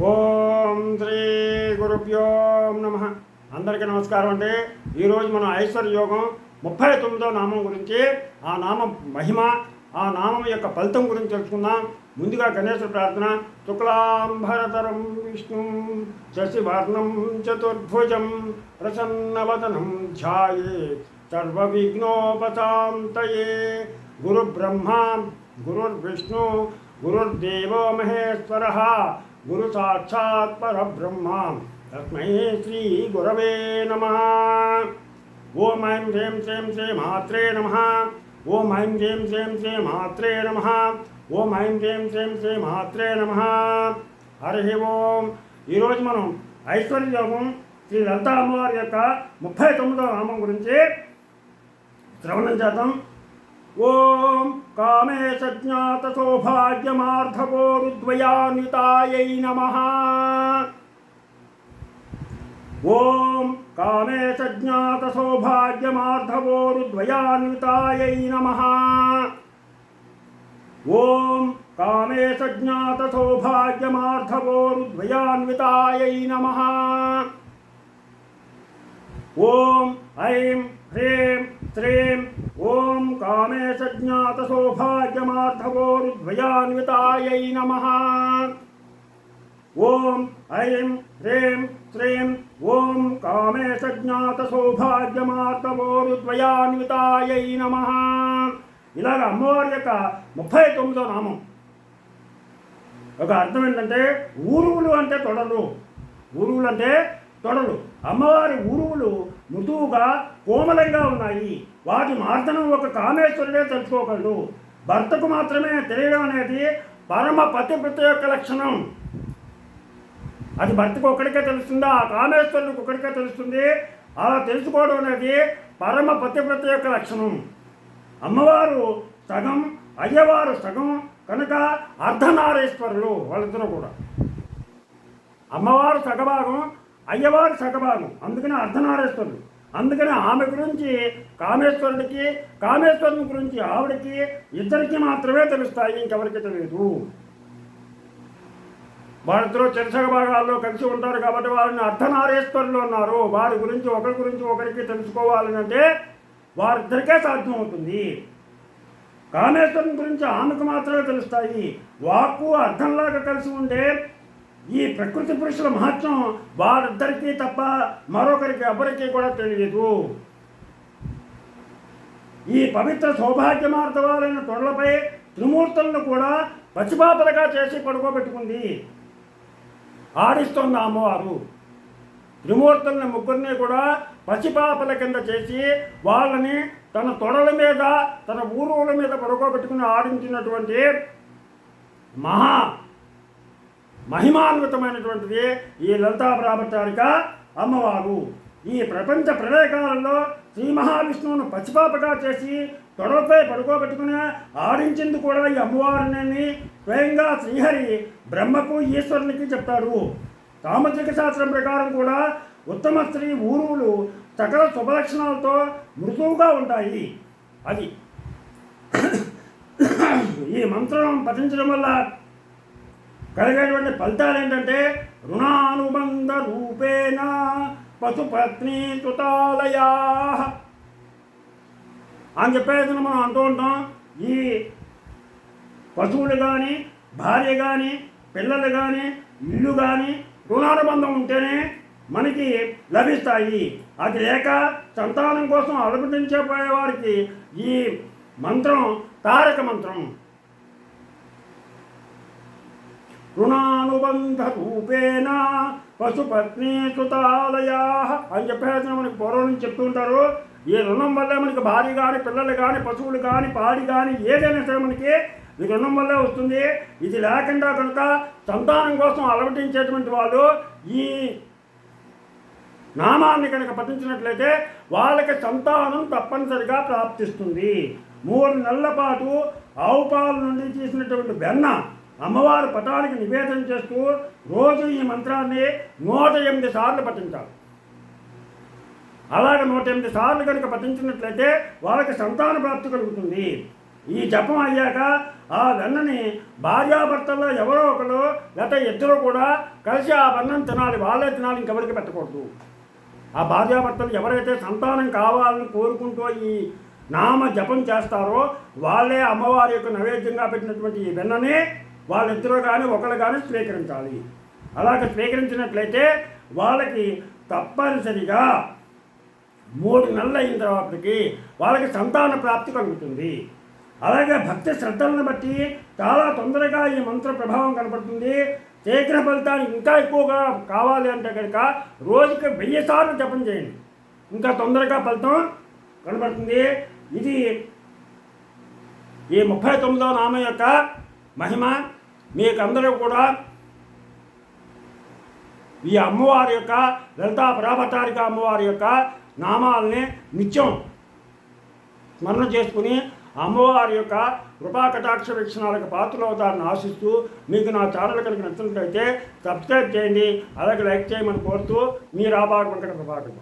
ఓం శ్రీ గురుభ్యో నమః. అందరికీ నమస్కారం అండి. ఈరోజు మనం ఐశ్వర్య యోగం 39వ నామం గురించి, ఆ నామం మహిమ, ఆ నామం యొక్క ఫలితం గురించి తెలుసుకుందాం. ముందుగా గణేశ ప్రార్థన. శుక్లాంబరధరం విష్ణు శశివర్ణం చతుర్భుజం ప్రసన్నవదనం ధ్యాయే సర్వవిఘ్నోపశాంతయే. గురుబ్రహ్మా గురుర్విష్ణు గురుర్దేవో మహేశ్వరः గురు సాక్షాత్ పరబ్రహ్మ తస్మై శ్రీ గురవే నమః. ఓం ఐం హ్రీం శ్రీం శ్రీ మాత్రే నమః. ఓం ఐం హ్రీం శ్రీం శ్రీ మాత్రే నమః. ఓం ఐం హ్రీం శ్రీం శ్రీ మాత్రే నమః. హరి ఓం. ఈరోజు మనం ఐశ్వర్య యోగం శ్రీ లలితా అమ్మవారి యొక్క 39వ నామం గురించి శ్రవణం చేద్దాం. ఓం కామేశ జ్ఞాత సౌభాగ్యమార్థకోరుద్వయాన్వితాయై నమః. ఓం కామేశ జ్ఞాత సౌభాగ్యమార్థకోరుద్వయాన్వితాయై నమః. ఓం కామేశ జ్ఞాత సౌభాగ్యమార్థకోరుద్వయాన్వితాయై నమః. ఓం ఐం హ్రీం శ్రీం ఓం కామేశ జ్ఞాత సౌభాగ్యమార్థకోరుద్వయాన్వితాయై నమః. ఓం ఐం హ్రీం శ్రీం ఓం కామేశ జ్ఞాత సౌభాగ్యమార్థకోరుద్వయాన్వితాయై నమః. ఇలాగ అమ్మవారి యొక్క 39వ నామం. ఒక అర్థం ఏంటంటే, ఊరువులు అంటే తొడలు. ఊరువులు అంటే తొడలు. అమ్మవారి ఊరువులు మృదువుగా కోమలంగా ఉన్నాయి. వాటి మార్దనం ఒక కామేశ్వరుడే తెలుసుకోగలడు. భర్తకు మాత్రమే తెలియడం అనేది పరమ పతివ్రత యొక్క లక్షణం. అది భర్తకు ఒక్కడికే తెలుస్తుందా? ఆ కామేశ్వరుడికి ఒక్కడికే తెలుస్తుంది. అలా తెలుసుకోవడం అనేది పరమ పతివ్రత యొక్క లక్షణం. అమ్మవారు సగం, అయ్యవారు సగం కనుక అర్ధనారీశ్వరులు వాళ్ళిద్దరూ కూడా. అమ్మవారు సగభాగం, అయ్యవారు సగభాగం, అందుకని అర్ధనారీశ్వరులు. అందుకని ఆమె గురించి కామేశ్వరుడికి, కామేశ్వరుని గురించి ఆవిడకి, ఇద్దరికి మాత్రమే తెలుస్తాయి, ఇంకెవరికి తెలియదు. వాళ్ళిద్దరూ చెరసగ భాగాల్లో కలిసి ఉంటారు కాబట్టి వారిని అర్ధనారీశ్వరులు అన్నారు. వారి గురించి ఒకరికి తెలుసుకోవాలని అంటే వారిద్దరికే సాధ్యమవుతుంది. కామేశ్వరుని గురించి ఆమెకు మాత్రమే తెలుస్తాయి. వాక్కు అర్థంలాగా కలిసి ఉండే ఈ ప్రకృతి పురుషుల మహత్యం వారిద్దరికీ తప్ప మరొకరికి ఎవరికి కూడా తెలియదు. ఈ పవిత్ర సౌభాగ్యమార్థవాలైన తొడలపై త్రిమూర్తులను కూడా పచ్చిపాపలుగా చేసి పడుకోబెట్టుకుంది, ఆడిస్తోంది అమ్మవారు. త్రిమూర్తుల్ని ముగ్గురిని కూడా పసిపాపల కింద చేసి వాళ్ళని తన తొడల మీద, తన ఊరువుల మీద పడుకోబెట్టుకుని ఆడించినటువంటి మహిమాన్వితమైనటువంటిది ఈ లలితా ప్రాపచారిక అమ్మవారు. ఈ ప్రపంచ ప్రళయకాలంలో శ్రీ మహావిష్ణువును పసిపాపగా చేసి తొడలపై పడుకోబెట్టుకుని ఆడించింది కూడా ఈ అమ్మవారిని స్వయంగా శ్రీహరి బ్రహ్మకు, ఈశ్వరునికి చెప్తారు. సాముద్రిక శాస్త్రం ప్రకారం కూడా ఉత్తమ స్త్రీ ఊరువులు సకల శుభలక్షణాలతో మృదువుగా ఉంటాయి. అది ఈ మంత్రం పఠించడం వల్ల కలిగేటువంటి ఫలితాలు ఏంటంటే, రుణానుబంధ రూపేణ పశుపత్ని తుతాలయా అని చెప్పేసి మనం అంటూ ఉంటాం. ఈ పశువులు కానీ, భార్య కానీ, పిల్లలు కానీ, ఇల్లు కానీ రుణానుబంధం ఉంటేనే మనకి లభిస్తాయి. అది లేక సంతానం కోసం అలమటించబోయే వారికి ఈ మంత్రం తారక మంత్రం. రుణానుబంధ రూపేణ పశుపత్ని సుతాలయా అని చెప్పేసి మనకి పూర్వం నుంచి చెప్తూ ఉంటారు. ఈ రుణం వల్లే మనకి భార్య కానీ, పిల్లలు కానీ, పశువులు కానీ, పాడి కానీ ఏదైనా సరే మనకి ఈ రుణం వల్లే వస్తుంది. ఇది లేకుండా కనుక సంతానం కోసం అలవటించేటువంటి వాళ్ళు ఈ నామాన్ని కనుక పఠించినట్లయితే వాళ్ళకి సంతానం తప్పనిసరిగా ప్రాప్తిస్తుంది. 3 నెలల పాటు ఆవు పాల నుండి తీసినటువంటి వెన్న అమ్మవారి పటానికి నివేదన చేస్తూ రోజు ఈ మంత్రాన్ని 108 సార్లు పఠించాలి. అలాగే 108 సార్లు కనుక పఠించినట్లయితే వాళ్ళకి సంతాన ప్రాప్తి కలుగుతుంది. ఈ జపం అయ్యాక ఆ వెన్నని భార్యాభర్తల్లో ఎవరో ఒకరు లేకపోతే ఇద్దరు కూడా కలిసి ఆ వెన్నను తినాలి, వాళ్ళే తినాలి, ఇంకెవరికి పెట్టకూడదు. ఆ భార్యాభర్తలు ఎవరైతే సంతానం కావాలని కోరుకుంటూ ఈ నామ జపం చేస్తారో వాళ్ళే అమ్మవారి యొక్క నైవేద్యంగా పెట్టినటువంటి ఈ వెన్నని వాళ్ళిద్దరూ కానీ ఒకరు కానీ స్వీకరించాలి. అలాగే స్వీకరించినట్లయితే వాళ్ళకి తప్పనిసరిగా 3 నెలలు అయిన తర్వాతకి వాళ్ళకి సంతాన ప్రాప్తి కలుగుతుంది. అలాగే భక్తి శ్రద్ధలను బట్టి చాలా తొందరగా ఈ మంత్ర ప్రభావం కనపడుతుంది. శీఘ్ర ఫలితానికి ఇంకా ఎక్కువగా కావాలి అంటే కనుక రోజుకి 1000 సార్లు జపం చేయండి, ఇంకా తొందరగా ఫలితం కనబడుతుంది. ఇది ఈ 39వ నామం యొక్క మహిమ. మీకు అందరూ కూడా ఈ అమ్మవారి యొక్క లలితా పరాభట్టారిక అమ్మవారి యొక్క నామాలని నిత్యం స్మరణ చేసుకుని అమ్మవారి యొక్క కృపా కటాక్ష వీక్షణాలకు పాత్రలు అవుతారని ఆశిస్తూ, మీకు నా ఛానల్ కనుక నచ్చినట్లయితే సబ్స్క్రైబ్ చేయండి, అలాగే లైక్ చేయమని కోరుతూ మీ రాబాగు వెంకట ప్రభాకర్.